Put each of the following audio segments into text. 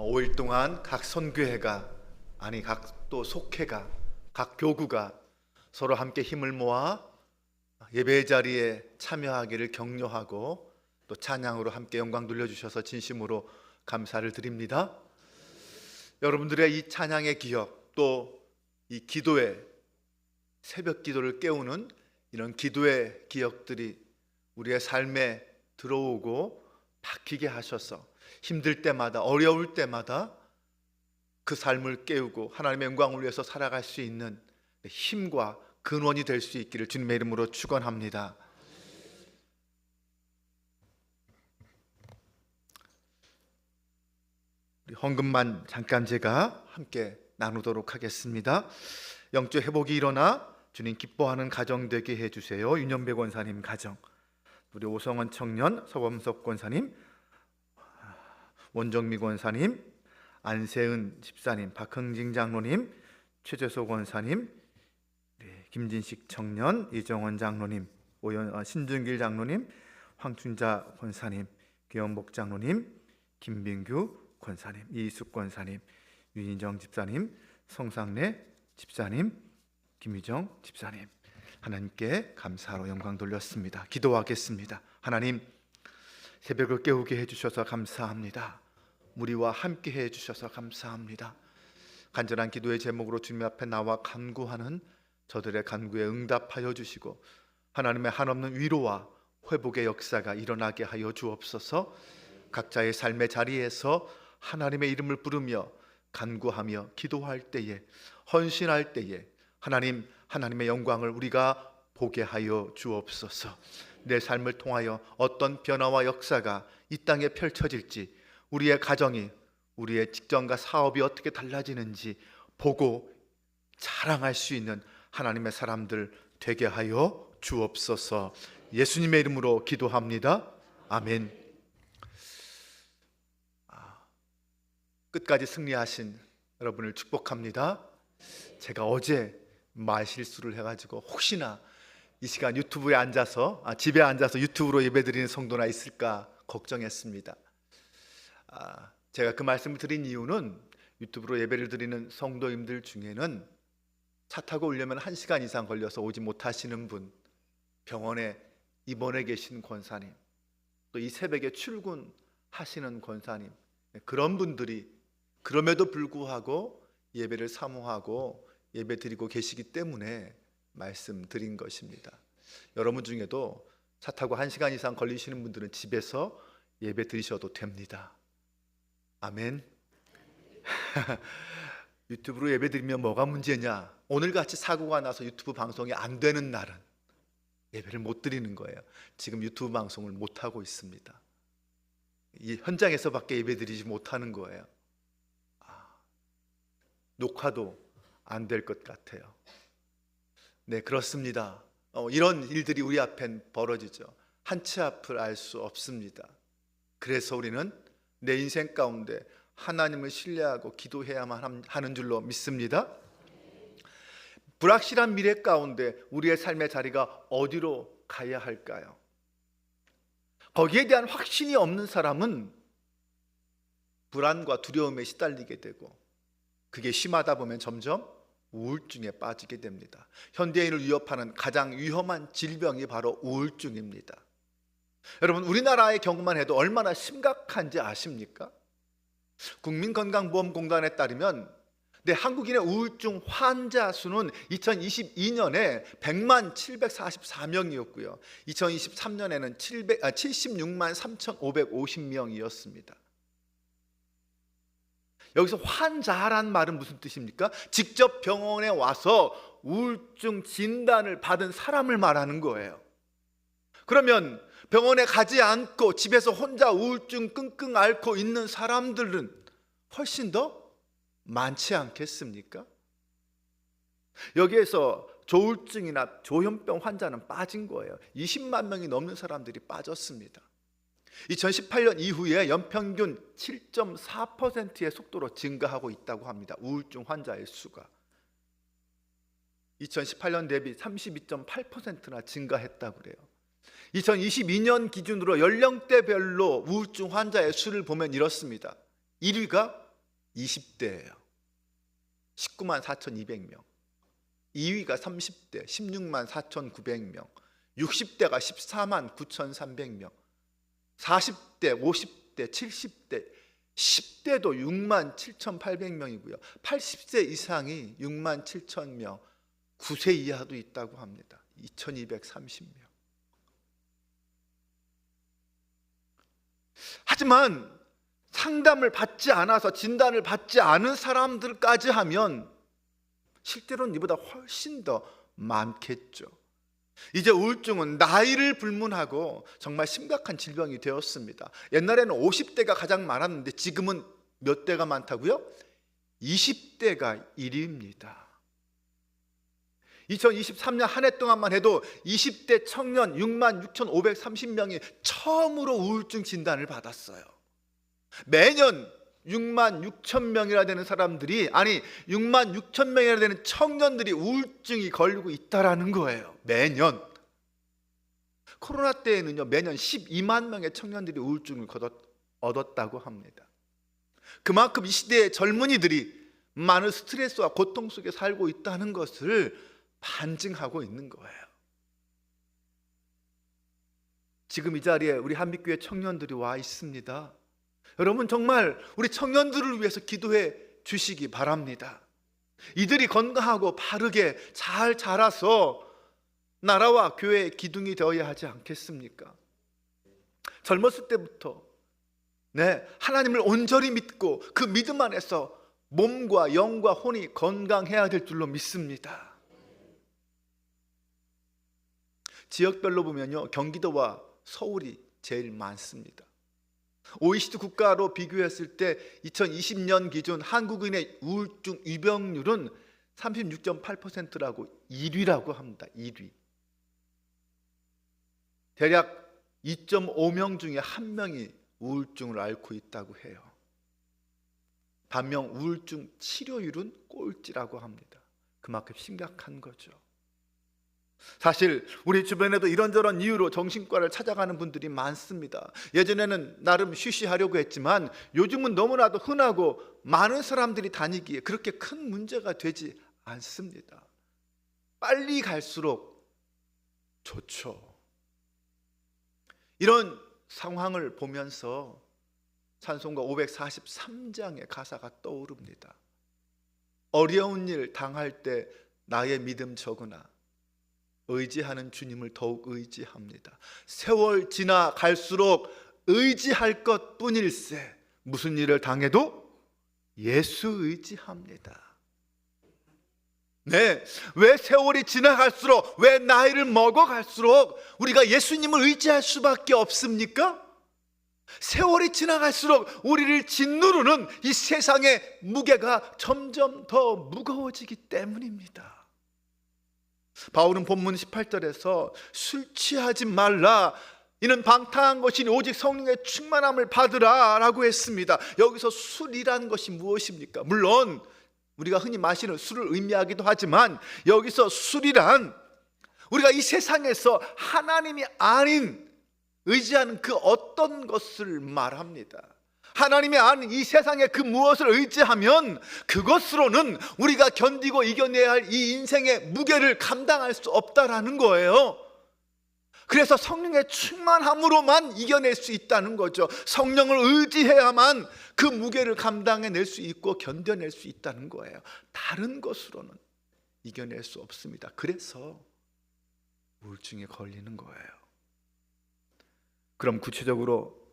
5일 동안 각 선교회가 각 또 속회가 각 교구가 서로 함께 힘을 모아 예배 자리에 참여하기를 격려하고 또 찬양으로 함께 영광 돌려주셔서 진심으로 감사를 드립니다. 여러분들의 이 찬양의 기억, 또 이 기도의 새벽 기도를 깨우는 이런 기도의 기억들이 우리의 삶에 들어오고 박히게 하셔서 힘들 때마다, 어려울 때마다 그 삶을 깨우고 하나님의 영광을 위해서 살아갈 수 있는 힘과 근원이 될 수 있기를 주님의 이름으로 축원합니다. 우리 헌금만 잠깐 제가 함께 나누도록 하겠습니다. 영적 회복이 일어나 주님 기뻐하는 가정 되게 해주세요. 윤영배 권사님 가정, 우리 오성원 청년, 서범석 권사님, 원정미 권사님, 안세은 집사님, 박흥진 장로님, 최재소 권사님, 김진식 청년, 이정원 장로님, 신준길 장로님, 황춘자 권사님, 귀원복 장로님, 김빈규 권사님, 이숙 권사님, 윤인정 집사님, 성상래 집사님, 김유정 집사님, 하나님께 감사로 영광 돌렸습니다. 기도하겠습니다. 하나님, 새벽을 깨우게 해주셔서 감사합니다. 우리와 함께 해주셔서 감사합니다. 간절한 기도의 제목으로 주님 앞에 나와 간구하는 저들의 간구에 응답하여 주시고 하나님의 한없는 위로와 회복의 역사가 일어나게 하여 주옵소서. 각자의 삶의 자리에서 하나님의 이름을 부르며 간구하며 기도할 때에, 헌신할 때에 하나님의 영광을 우리가 보게 하여 주옵소서. 내 삶을 통하여 어떤 변화와 역사가 이 땅에 펼쳐질지, 우리의 가정이, 우리의 직장과 사업이 어떻게 달라지는지 보고 자랑할 수 있는 하나님의 사람들 되게 하여 주옵소서. 예수님의 이름으로 기도합니다. 아멘. 끝까지 승리하신 여러분을 축복합니다. 제가 어제 말실수를 해가지고 혹시나 이 시간 유튜브에 앉아서 집에 앉아서 유튜브로 예배드리는 성도나 있을까 걱정했습니다. 제가 그 말씀을 드린 이유는 유튜브로 예배를 드리는 성도님들 중에는 차 타고 오려면 1시간 이상 걸려서 오지 못하시는 분, 병원에 입원해 계신 권사님, 또 이 새벽에 출근하시는 권사님, 그런 분들이 그럼에도 불구하고 예배를 사모하고 예배 드리고 계시기 때문에 말씀드린 것입니다. 여러분 중에도 차 타고 1시간 이상 걸리시는 분들은 집에서 예배 드리셔도 됩니다. 아멘. 유튜브로 예배 드리면 뭐가 문제냐? 오늘같이 사고가 나서 유튜브 방송이 안 되는 날은 예배를 못 드리는 거예요. 지금 유튜브 방송을 못 하고 있습니다. 이 현장에서밖에 예배 드리지 못하는 거예요. 녹화도 안 될 것 같아요. 네, 그렇습니다. 이런 일들이 우리 앞엔 벌어지죠. 한 치 앞을 알 수 없습니다. 그래서 우리는 내 인생 가운데 하나님을 신뢰하고 기도해야만 하는 줄로 믿습니다. 불확실한 미래 가운데 우리의 삶의 자리가 어디로 가야 할까요? 거기에 대한 확신이 없는 사람은 불안과 두려움에 시달리게 되고, 그게 심하다 보면 점점 우울증에 빠지게 됩니다. 현대인을 위협하는 가장 위험한 질병이 바로 우울증입니다. 여러분, 우리나라의 경우만 해도 얼마나 심각한지 아십니까? 국민건강보험공단에 따르면 한국인의 우울증 환자 수는 2022년에 100만 744명이었고요 2023년에는 76만 3,550명이었습니다 여기서 환자란 말은 무슨 뜻입니까? 직접 병원에 와서 우울증 진단을 받은 사람을 말하는 거예요. 그러면 병원에 가지 않고 집에서 혼자 우울증 끙끙 앓고 있는 사람들은 훨씬 더 많지 않겠습니까? 여기에서 조울증이나 조현병 환자는 빠진 거예요. 20만 명이 넘는 사람들이 빠졌습니다. 2018년 이후에 연평균 7.4%의 속도로 증가하고 있다고 합니다. 우울증 환자의 수가 2018년 대비 32.8%나 증가했다고 그래요. 2022년 기준으로 연령대별로 우울증 환자의 수를 보면 이렇습니다. 1위가 20대예요. 19만 4,200명. 2위가 30대 16만 4,900명. 60대가 14만 9,300명. 40대, 50대, 70대, 10대도 6만 7,800명이고요. 80세 이상이 6만 7,000명. 9세 이하도 있다고 합니다. 2,230명. 하지만 상담을 받지 않아서 진단을 받지 않은 사람들까지 하면 실제로는 이보다 훨씬 더 많겠죠. 이제 우울증은 나이를 불문하고 정말 심각한 질병이 되었습니다. 옛날에는 50대가 가장 많았는데 지금은 몇 대가 많다고요? 20대가 1위입니다. 2023년 한 해 동안만 해도 20대 청년 6만 6,530명이 처음으로 우울증 진단을 받았어요. 매년 6만 6천 명이나 되는 사람들이, 아니 6만 6천 명이나 되는 청년들이 우울증이 걸리고 있다라는 거예요. 매년. 코로나 때에는요, 매년 12만 명의 청년들이 우울증을 얻었다고 합니다. 그만큼 이 시대의 젊은이들이 많은 스트레스와 고통 속에 살고 있다는 것을 반증하고 있는 거예요. 지금 이 자리에 우리 한빛교회 청년들이 와 있습니다. 여러분, 정말 우리 청년들을 위해서 기도해 주시기 바랍니다. 이들이 건강하고 바르게 잘 자라서 나라와 교회의 기둥이 되어야 하지 않겠습니까? 젊었을 때부터 하나님을 온전히 믿고 그 믿음 안에서 몸과 영과 혼이 건강해야 될 줄로 믿습니다. 지역별로 보면요, 경기도와 서울이 제일 많습니다. OECD 국가로 비교했을 때 2020년 기준 한국인의 우울증 유병률은 36.8%라고 1위라고 합니다. 1위. 대략 2.5명 중에 1명이 우울증을 앓고 있다고 해요. 반면 우울증 치료율은 꼴찌라고 합니다. 그만큼 심각한 거죠. 사실 우리 주변에도 이런저런 이유로 정신과를 찾아가는 분들이 많습니다. 예전에는 나름 쉬쉬하려고 했지만 요즘은 너무나도 흔하고 많은 사람들이 다니기에 그렇게 큰 문제가 되지 않습니다. 빨리 갈수록 좋죠. 이런 상황을 보면서 찬송가 543장의 가사가 떠오릅니다. 어려운 일 당할 때 나의 믿음 적으나 의지하는 주님을 더욱 의지합니다. 세월 지나갈수록 의지할 것뿐일세. 무슨 일을 당해도 예수 의지합니다. 왜 세월이 지나갈수록, 왜 나이를 먹어갈수록 우리가 예수님을 의지할 수밖에 없습니까? 세월이 지나갈수록 우리를 짓누르는 이 세상의 무게가 점점 더 무거워지기 때문입니다. 바울은 본문 18절에서 술 취하지 말라, 이는 방탕한 것이니 오직 성령의 충만함을 받으라 라고 했습니다. 여기서 술이라는 것이 무엇입니까? 물론 우리가 흔히 마시는 술을 의미하기도 하지만 여기서 술이란 우리가 이 세상에서 하나님이 아닌 의지하는 그 어떤 것을 말합니다. 하나님이 아닌 이 세상의 그 무엇을 의지하면 그것으로는 우리가 견디고 이겨내야 할 이 인생의 무게를 감당할 수 없다라는 거예요. 그래서 성령의 충만함으로만 이겨낼 수 있다는 거죠. 성령을 의지해야만 그 무게를 감당해낼 수 있고 견뎌낼 수 있다는 거예요. 다른 것으로는 이겨낼 수 없습니다. 그래서 우울증에 걸리는 거예요. 그럼 구체적으로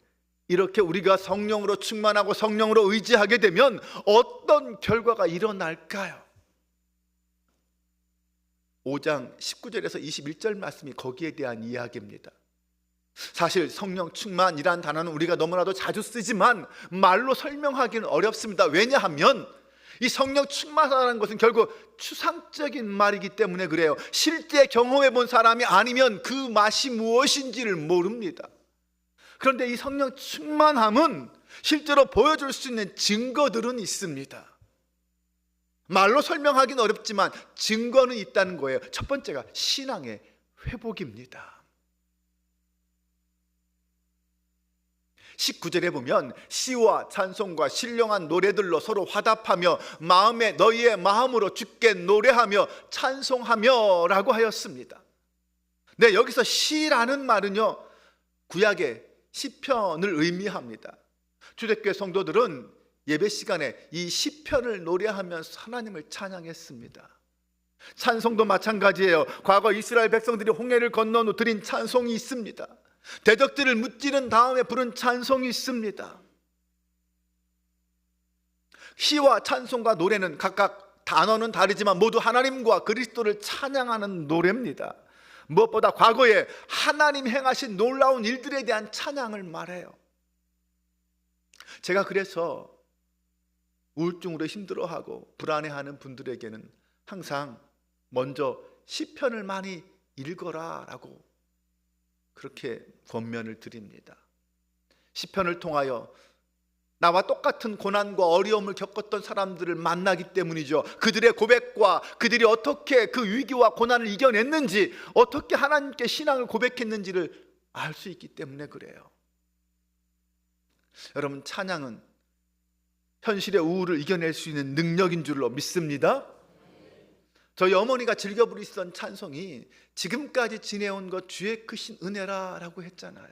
이렇게 우리가 성령으로 충만하고 성령으로 의지하게 되면 어떤 결과가 일어날까요? 5장 19절에서 21절 말씀이 거기에 대한 이야기입니다. 사실 성령 충만이란 단어는 우리가 너무나도 자주 쓰지만 말로 설명하기는 어렵습니다. 왜냐하면 이 성령 충만하다는 것은 결국 추상적인 말이기 때문에 그래요. 실제 경험해 본 사람이 아니면 그 맛이 무엇인지를 모릅니다. 그런데 이 성령 충만함은 실제로 보여줄 수 있는 증거들은 있습니다. 말로 설명하기는 어렵지만 증거는 있다는 거예요. 첫 번째가 신앙의 회복입니다. 19절에 보면 시와 찬송과 신령한 노래들로 서로 화답하며 마음에 너희의 마음으로 주께 노래하며 찬송하며 라고 하였습니다. 네, 여기서 시라는 말은요, 구약의 시편을 의미합니다. 초대교회 성도들은 예배 시간에 이 시편을 노래하면서 하나님을 찬양했습니다. 찬송도 마찬가지예요. 과거 이스라엘 백성들이 홍해를 건넌 후 드린 찬송이 있습니다. 대적들을 무찌른 다음에 부른 찬송이 있습니다. 시와 찬송과 노래는 각각 단어는 다르지만 모두 하나님과 그리스도를 찬양하는 노래입니다. 무엇보다 과거에 하나님 행하신 놀라운 일들에 대한 찬양을 말해요. 제가 그래서 우울증으로 힘들어하고 불안해하는 분들에게는 항상 먼저 시편을 많이 읽어라 라고 그렇게 권면을 드립니다. 시편을 통하여 나와 똑같은 고난과 어려움을 겪었던 사람들을 만나기 때문이죠. 그들의 고백과 그들이 어떻게 그 위기와 고난을 이겨냈는지, 어떻게 하나님께 신앙을 고백했는지를 알 수 있기 때문에 그래요. 여러분, 찬양은 현실의 우울을 이겨낼 수 있는 능력인 줄로 믿습니다. 저희 어머니가 즐겨 부르시던 찬송이 지금까지 지내온 것 주의 크신 은혜라라고 했잖아요.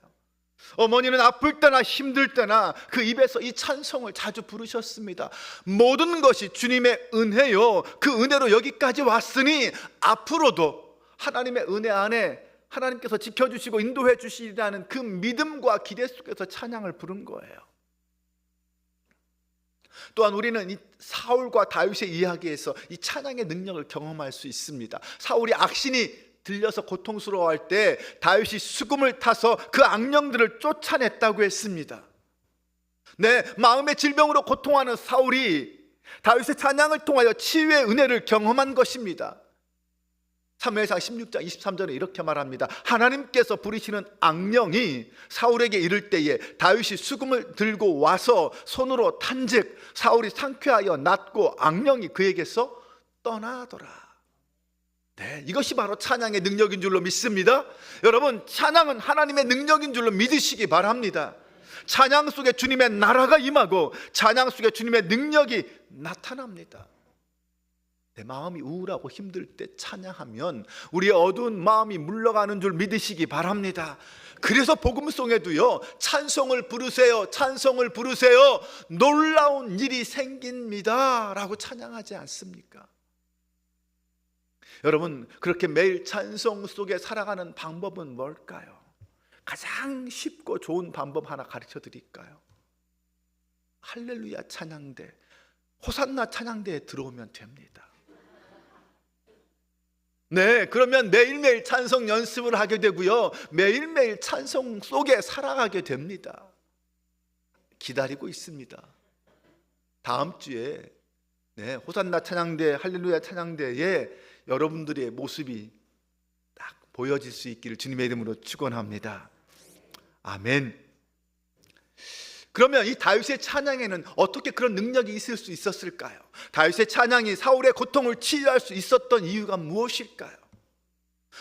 어머니는 아플 때나 힘들 때나 그 입에서 이 찬송을 자주 부르셨습니다. 모든 것이 주님의 은혜요, 그 은혜로 여기까지 왔으니 앞으로도 하나님의 은혜 안에 하나님께서 지켜주시고 인도해 주시리라는 그 믿음과 기대 속에서 찬양을 부른 거예요. 또한 우리는 이 사울과 다윗의 이야기에서 이 찬양의 능력을 경험할 수 있습니다. 사울이 악신이 들려서 고통스러워할 때 다윗이 수금을 타서 그 악령들을 쫓아냈다고 했습니다. 네, 마음의 질병으로 고통하는 사울이 다윗의 찬양을 통하여 치유의 은혜를 경험한 것입니다. 사무엘상 16장 23절에 이렇게 말합니다. 하나님께서 부리시는 악령이 사울에게 이를 때에 다윗이 수금을 들고 와서 손으로 탄즉 사울이 상쾌하여 낫고 악령이 그에게서 떠나더라. 네, 이것이 바로 찬양의 능력인 줄로 믿습니다. 여러분, 찬양은 하나님의 능력인 줄로 믿으시기 바랍니다. 찬양 속에 주님의 나라가 임하고 찬양 속에 주님의 능력이 나타납니다. 내 마음이 우울하고 힘들 때 찬양하면 우리의 어두운 마음이 물러가는 줄 믿으시기 바랍니다. 그래서 복음송에도요, 찬송을 부르세요, 찬송을 부르세요, 놀라운 일이 생깁니다 라고 찬양하지 않습니까? 여러분, 그렇게 매일 찬송 속에 살아가는 방법은 뭘까요? 가장 쉽고 좋은 방법 하나 가르쳐 드릴까요? 할렐루야 찬양대, 호산나 찬양대에 들어오면 됩니다. 네, 그러면 매일매일 찬송 연습을 하게 되고요, 매일매일 찬송 속에 살아가게 됩니다. 기다리고 있습니다. 다음 주에 호산나 찬양대, 할렐루야 찬양대에 여러분들의 모습이 딱 보여질 수 있기를 주님의 이름으로 축원합니다. 아멘. 그러면 이 다윗의 찬양에는 어떻게 그런 능력이 있을 수 있었을까요? 다윗의 찬양이 사울의 고통을 치유할 수 있었던 이유가 무엇일까요?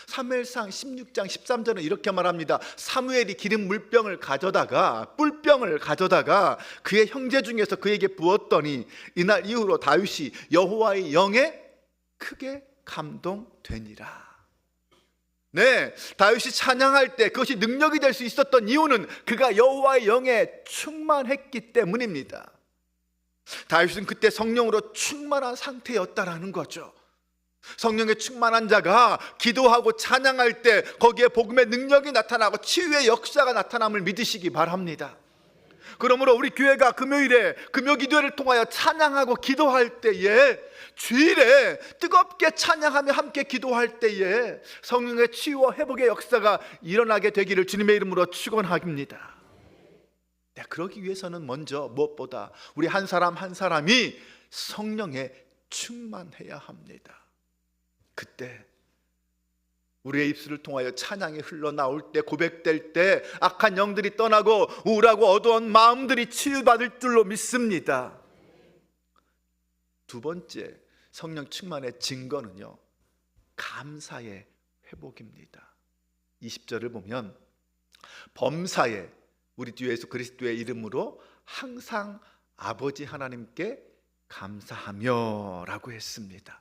사무엘상 16장 13절은 이렇게 말합니다. 사무엘이 기름 물병을 가져다가 뿔병을 가져다가 그의 형제 중에서 그에게 부었더니 이날 이후로 다윗이 여호와의 영에 크게 감동되니라. 네, 다윗이 찬양할 때 그것이 능력이 될 수 있었던 이유는 그가 여호와의 영에 충만했기 때문입니다. 다윗은 그때 성령으로 충만한 상태였다라는 거죠. 성령에 충만한 자가 기도하고 찬양할 때 거기에 복음의 능력이 나타나고 치유의 역사가 나타남을 믿으시기 바랍니다. 그러므로 우리 교회가 금요일에 금요기도회를 통하여 찬양하고 기도할 때에, 주일에 뜨겁게 찬양하며 함께 기도할 때에 성령의 치유와 회복의 역사가 일어나게 되기를 주님의 이름으로 축원합니다. 네, 그러기 위해서는 먼저 무엇보다 우리 한 사람 한 사람이 성령에 충만해야 합니다. 그때 우리의 입술을 통하여 찬양이 흘러나올 때, 고백될 때 악한 영들이 떠나고 우울하고 어두운 마음들이 치유받을 줄로 믿습니다. 두 번째 성령 충만의 증거는요, 감사의 회복입니다. 20절을 보면 범사에 우리 주 예수 그리스도의 이름으로 항상 아버지 하나님께 감사하며 라고 했습니다.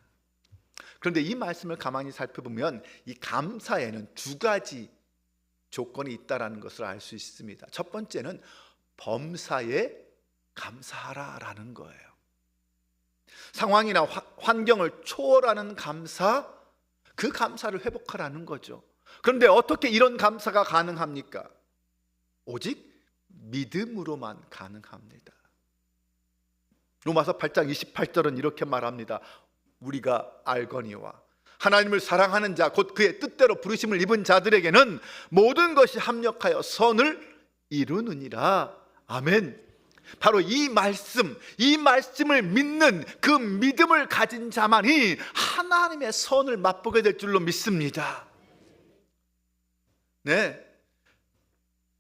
그런데 이 말씀을 가만히 살펴보면 이 감사에는 두 가지 조건이 있다는 것을 알 수 있습니다. 첫 번째는 범사에 감사하라라는 거예요. 상황이나 환경을 초월하는 감사, 그 감사를 회복하라는 거죠. 그런데 어떻게 이런 감사가 가능합니까? 오직 믿음으로만 가능합니다. 로마서 8장 28절은 이렇게 말합니다. 우리가 알거니와 하나님을 사랑하는 자 곧 그의 뜻대로 부르심을 입은 자들에게는 모든 것이 합력하여 선을 이루느니라. 아멘. 바로 이 말씀을 믿는 그 믿음을 가진 자만이 하나님의 선을 맛보게 될 줄로 믿습니다. 네,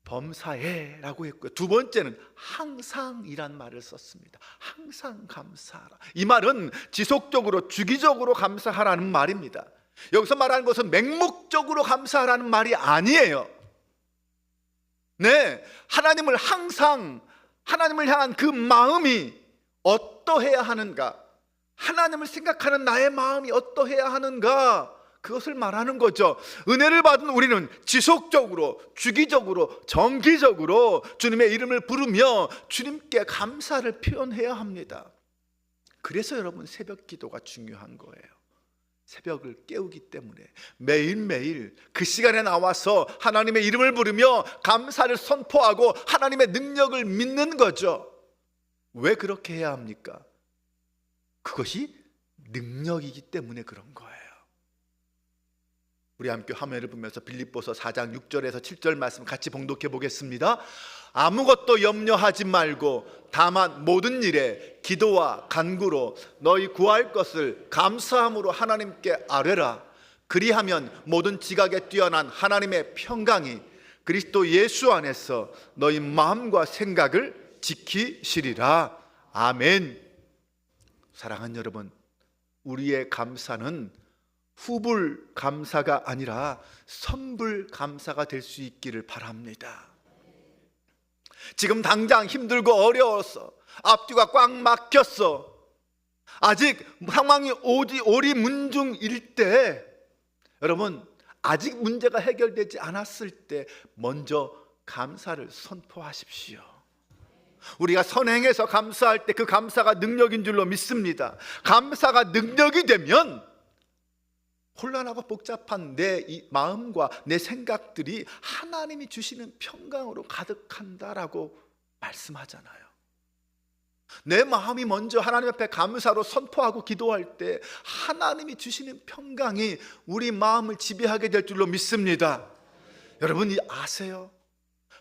범사에라고 했고요. 두 번째는 항상이란 말을 썼습니다. 항상 감사하라. 이 말은 지속적으로 주기적으로 감사하라는 말입니다. 여기서 말하는 것은 맹목적으로 감사하라는 말이 아니에요. 네, 하나님을 항상, 하나님을 향한 그 마음이 어떠해야 하는가, 하나님을 생각하는 나의 마음이 어떠해야 하는가, 그것을 말하는 거죠. 은혜를 받은 우리는 지속적으로, 주기적으로, 정기적으로 주님의 이름을 부르며 주님께 감사를 표현해야 합니다. 그래서 여러분, 새벽 기도가 중요한 거예요. 새벽을 깨우기 때문에 매일매일 그 시간에 나와서 하나님의 이름을 부르며 감사를 선포하고 하나님의 능력을 믿는 거죠. 왜 그렇게 해야 합니까? 그것이 능력이기 때문에 그런 거예요. 우리 함께 화면을 보면서 빌립보서 4장 6절에서 7절 말씀 같이 봉독해 보겠습니다. 아무것도 염려하지 말고 다만 모든 일에 기도와 간구로 너희 구할 것을 감사함으로 하나님께 아뢰라. 그리하면 모든 지각에 뛰어난 하나님의 평강이 그리스도 예수 안에서 너희 마음과 생각을 지키시리라. 아멘. 사랑하는 여러분, 우리의 감사는 후불 감사가 아니라 선불 감사가 될 수 있기를 바랍니다. 지금 당장 힘들고 어려워서 앞뒤가 꽉 막혔어. 아직 상황이 오리문중일 때, 여러분, 아직 문제가 해결되지 않았을 때 먼저 감사를 선포하십시오. 우리가 선행해서 감사할 때 그 감사가 능력인 줄로 믿습니다. 감사가 능력이 되면 혼란하고 복잡한 내 마음과 내 생각들이 하나님이 주시는 평강으로 가득한다라고 말씀하잖아요. 내 마음이 먼저 하나님 앞에 감사로 선포하고 기도할 때 하나님이 주시는 평강이 우리 마음을 지배하게 될 줄로 믿습니다. 여러분 아세요?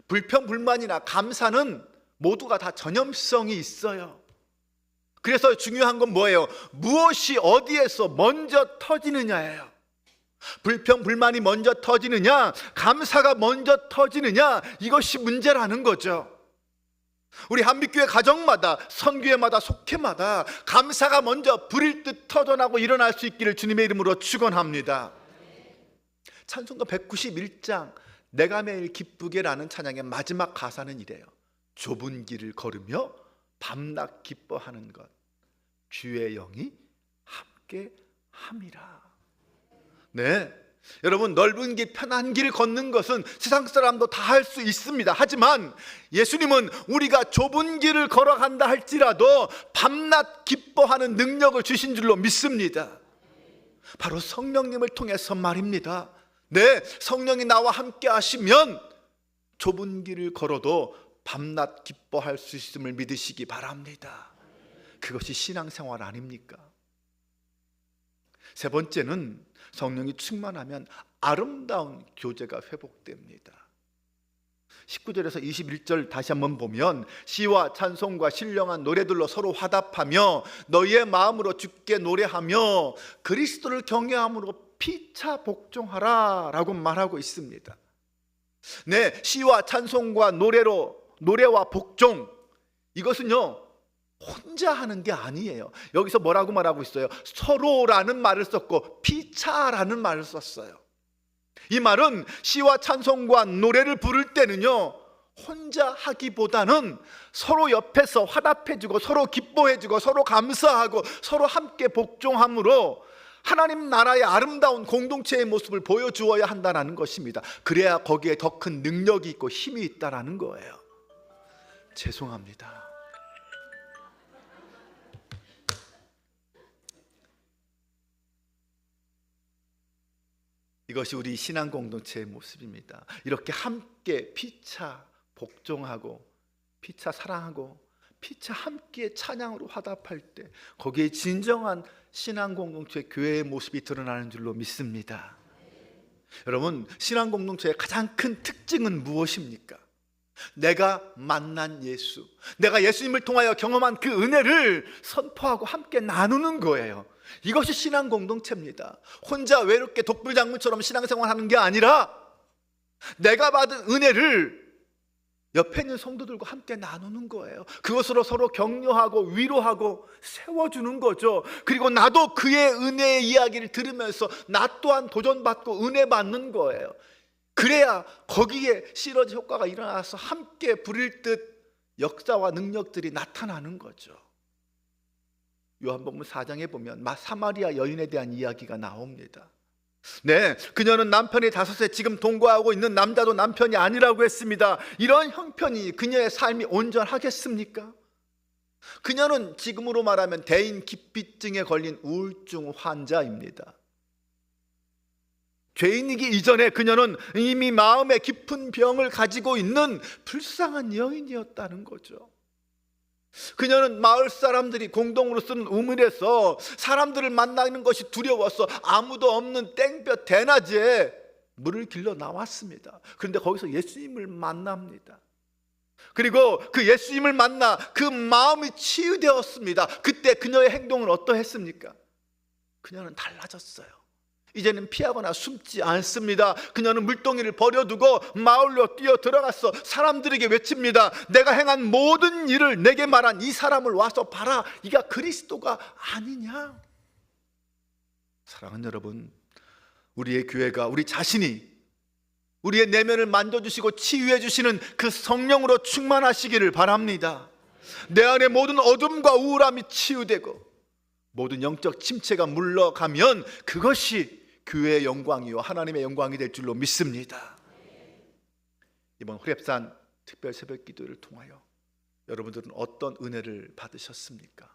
불평, 불만이나 감사는 모두가 다 전염성이 있어요. 그래서 중요한 건 뭐예요? 무엇이 어디에서 먼저 터지느냐예요. 불평, 불만이 먼저 터지느냐, 감사가 먼저 터지느냐, 이것이 문제라는 거죠. 우리 한빛교회 가정마다, 선교회마다, 속회마다 감사가 먼저 불일 듯 터져나고 일어날 수 있기를 주님의 이름으로 축원합니다. 찬송가 191장 내가 매일 기쁘게라는 찬양의 마지막 가사는 이래요. 좁은 길을 걸으며 밤낮 기뻐하는 것 주의 영이 함께 함이라. 네, 여러분, 넓은 길, 편한 길을 걷는 것은 세상 사람도 다 할 수 있습니다. 하지만 예수님은 우리가 좁은 길을 걸어간다 할지라도 밤낮 기뻐하는 능력을 주신 줄로 믿습니다. 바로 성령님을 통해서 말입니다. 네, 성령이 나와 함께 하시면 좁은 길을 걸어도 밤낮 기뻐할 수 있음을 믿으시기 바랍니다. 그것이 신앙생활 아닙니까? 세 번째는 성령이 충만하면 아름다운 교제가 회복됩니다. 19절에서 21절 다시 한번 보면 시와 찬송과 신령한 노래들로 서로 화답하며 너희의 마음으로 주께 노래하며 그리스도를 경외함으로 피차 복종하라 라고 말하고 있습니다. 네, 시와 찬송과 노래와 복종, 이것은요 혼자 하는 게 아니에요. 여기서 뭐라고 말하고 있어요? 서로라는 말을 썼고 피차라는 말을 썼어요. 이 말은 시와 찬송과 노래를 부를 때는요 혼자 하기보다는 서로 옆에서 화답해주고 서로 기뻐해주고 서로 감사하고 서로 함께 복종함으로 하나님 나라의 아름다운 공동체의 모습을 보여주어야 한다는 것입니다. 그래야 거기에 더 큰 능력이 있고 힘이 있다는 거예요. 죄송합니다. 이것이 우리 신앙 공동체의 모습입니다. 이렇게 함께 피차 복종하고 피차 사랑하고 피차 함께 찬양으로 화답할 때 거기에 진정한 신앙 공동체 교회의 모습이 드러나는 줄로 믿습니다. 여러분, 신앙 공동체의 가장 큰 특징은 무엇입니까? 내가 만난 예수, 내가 예수님을 통하여 경험한 그 은혜를 선포하고 함께 나누는 거예요. 이것이 신앙 공동체입니다. 혼자 외롭게 독불장군처럼 신앙생활하는 게 아니라 내가 받은 은혜를 옆에 있는 성도들과 함께 나누는 거예요. 그것으로 서로 격려하고 위로하고 세워주는 거죠. 그리고 나도 그의 은혜의 이야기를 들으면서 나 또한 도전받고 은혜 받는 거예요. 그래야 거기에 시너지 효과가 일어나서 함께 부릴 듯 역사와 능력들이 나타나는 거죠. 요한복음 4장에 보면 사마리아 여인에 대한 이야기가 나옵니다. 네, 그녀는 남편이 5세 지금 동거하고 있는 남자도 남편이 아니라고 했습니다. 이런 형편이 그녀의 삶이 온전하겠습니까? 그녀는 지금으로 말하면 대인 기피증에 걸린 우울증 환자입니다. 죄인이기 이전에 그녀는 이미 마음에 깊은 병을 가지고 있는 불쌍한 여인이었다는 거죠. 그녀는 마을 사람들이 공동으로 쓰는 우물에서 사람들을 만나는 것이 두려워서 아무도 없는 땡볕 대낮에 물을 길러 나왔습니다. 그런데 거기서 예수님을 만납니다. 그리고 그 예수님을 만나 그 마음이 치유되었습니다. 그때 그녀의 행동은 어떠했습니까? 그녀는 달라졌어요. 이제는 피하거나 숨지 않습니다. 그녀는 물동이를 버려두고 마을로 뛰어 들어가서 사람들에게 외칩니다. 내가 행한 모든 일을 내게 말한 이 사람을 와서 봐라. 이가 그리스도가 아니냐? 사랑하는 여러분, 우리의 교회가 우리 자신이 우리의 내면을 만져주시고 치유해 주시는 그 성령으로 충만하시기를 바랍니다. 내 안에 모든 어둠과 우울함이 치유되고 모든 영적 침체가 물러가면 그것이 교회의 영광이요 하나님의 영광이 될 줄로 믿습니다. 이번 호렙산 특별 새벽 기도를 통하여 여러분들은 어떤 은혜를 받으셨습니까?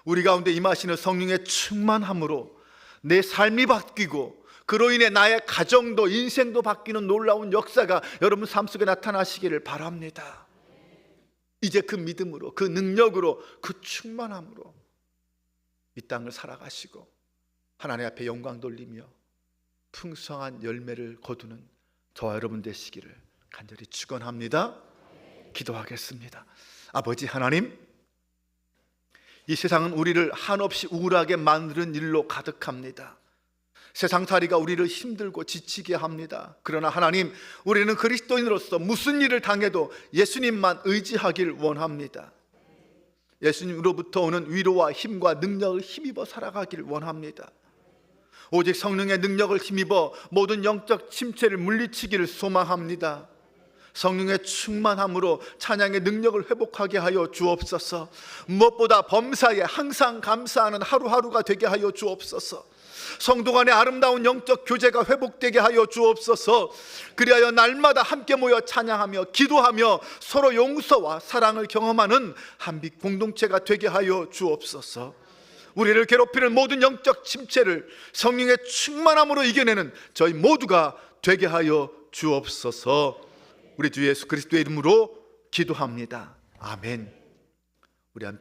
우리 가운데 임하시는 성령의 충만함으로 내 삶이 바뀌고 그로 인해 나의 가정도 인생도 바뀌는 놀라운 역사가 여러분 삶 속에 나타나시기를 바랍니다. 이제 그 믿음으로 그 능력으로 그 충만함으로 이 땅을 살아가시고 하나님 앞에 영광 돌리며 풍성한 열매를 거두는 저와 여러분 되시기를 간절히 축원합니다. 기도하겠습니다. 아버지 하나님, 이 세상은 우리를 한없이 우울하게 만드는 일로 가득합니다. 세상살이가 우리를 힘들고 지치게 합니다. 그러나 하나님, 우리는 그리스도인으로서 무슨 일을 당해도 예수님만 의지하길 원합니다. 예수님으로부터 오는 위로와 힘과 능력을 힘입어 살아가길 원합니다. 오직 성령의 능력을 힘입어 모든 영적 침체를 물리치기를 소망합니다. 성령의 충만함으로 찬양의 능력을 회복하게 하여 주옵소서. 무엇보다 범사에 항상 감사하는 하루하루가 되게 하여 주옵소서. 성도 간의 아름다운 영적 교제가 회복되게 하여 주옵소서. 그리하여 날마다 함께 모여 찬양하며 기도하며 서로 용서와 사랑을 경험하는 한빛 공동체가 되게 하여 주옵소서. 우리를 괴롭히는 모든 영적 침체를 성령의 충만함으로 이겨내는 저희 모두가 되게 하여 주옵소서. 우리 주 예수 그리스도의 이름으로 기도합니다. 아멘. 우리 함께